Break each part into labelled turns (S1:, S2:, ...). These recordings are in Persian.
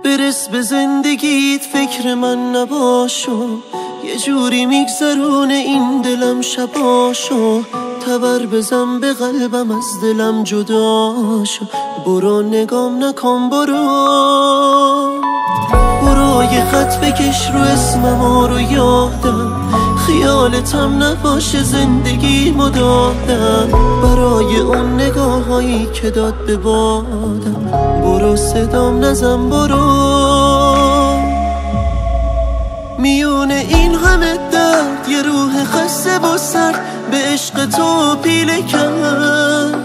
S1: برس به زندگیت فکر من نباشو، یه جوری میگذرونه این دلم شباشو. تبر بزن به قلبم از دلم جداشو. برو نگام نکن، برو یه خط بکش رو اسمم رو یادم. خیالتم نباشه زندگی مدادم، برای اون نگاه هایی که داد به بادم. برو صدام نزن، برو میونه این همه درد یه روح خسته و سرد به عشق تو پیله کرد.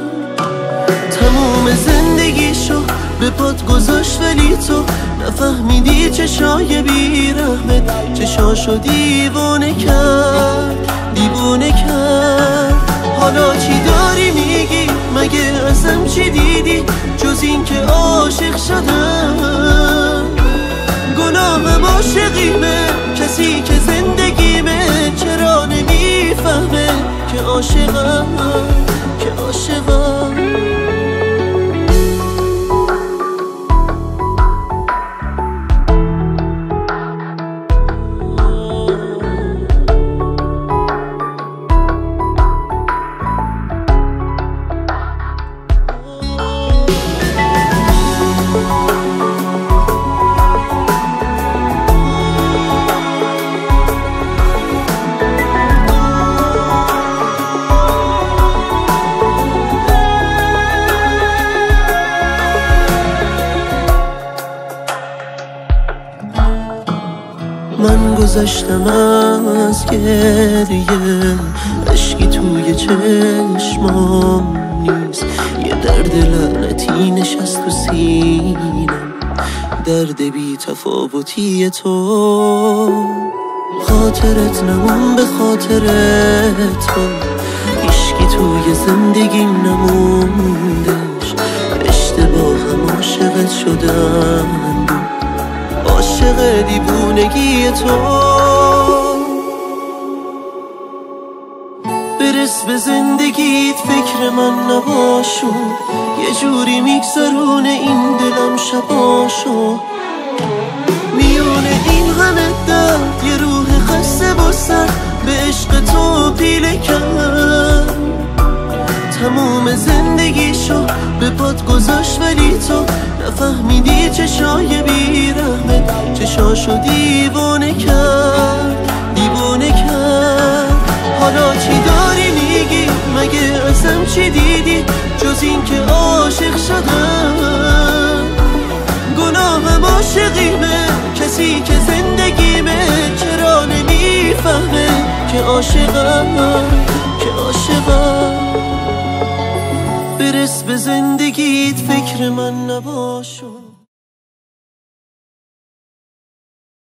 S1: تموم زندگیشو به پات گذاشت ولی تو نفهمیدی چشای بیرحمت چشاشو دیوونه کرد، دیوونه کرد. حالا چی داری میگی؟ مگه ازم چی دیدی جز این که عاشق شدم؟ گناهم عاشقیمه، کسی که زندگیمه چرا نمیفهمه که عاشقم، که عاشقم. من گذشتم از گریه، اشکی توی چشمام نیست. یه درد لعنتی نشست تو سینم، درد بی تفاوتی تو. خاطرت نمون به خاطر تو، هیچکی توی زندگیم نموندش. اشتباهم عاشقت شدم، عاشق دیوونگی تو. برس به زندگیت فکر من نباشو، یه جوری میگذرونه این دلم شباشو. میونه این همه درد یه روح خسته و سرد به عشق تو پیله کرد. تموم زندگیشو به پات گذاشت ولی تو نفهمیدی چشای بیرحمت چشاشو دیوونه کرد، دیوونه کرد. حالا چی داری میگی؟ مگه ازم چی دیدی جز این که عاشق شدم؟ گناهم عاشقیمه، کسی که زندگیمه چرا نمیفهمه که عاشقم، که عاشقم. برس به زندگیت فکر من نباشو.